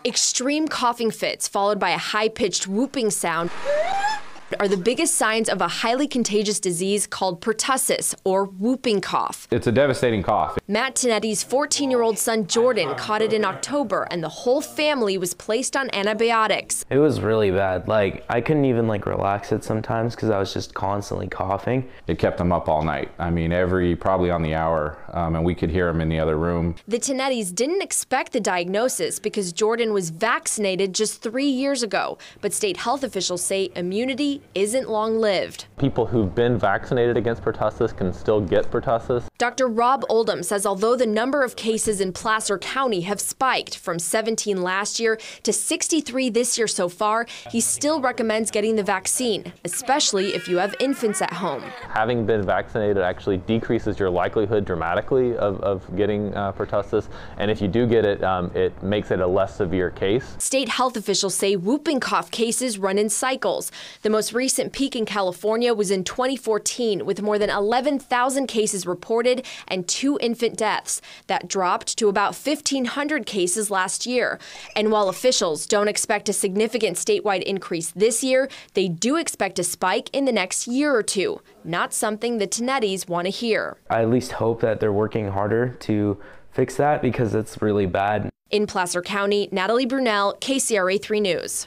Extreme coughing fits followed by a high-pitched whooping sound are the biggest signs of a highly contagious disease called pertussis, or whooping cough. It's a devastating cough. Matt Tinetti's 14-year-old son Jordan caught it in October, and the whole family was placed on antibiotics. It was really bad. I couldn't even relax it sometimes because I was just constantly coughing. It kept him up all night. I mean, probably on the hour, and we could hear him in the other room. The Tinettis didn't expect the diagnosis because Jordan was vaccinated just 3 years ago, but state health officials say immunity isn't long-lived. People who've been vaccinated against pertussis can still get pertussis. Dr. Rob Oldham says although the number of cases in Placer County have spiked from 17 last year to 63 this year so far, he still recommends getting the vaccine, especially if you have infants at home. Having been vaccinated actually decreases your likelihood dramatically of getting pertussis, and if you do get it, it makes it a less severe case. State health officials say whooping cough cases run in cycles. The most recent peak in California was in 2014 with more than 11,000 cases reported and 2 infant deaths. That dropped to about 1,500 cases last year. And while officials don't expect a significant statewide increase this year, they do expect a spike in the next year or two. Not something the Tinettis want to hear. I at least hope that they're working harder to fix that because it's really bad. In Placer County, Natalie Brunel, KCRA 3 News.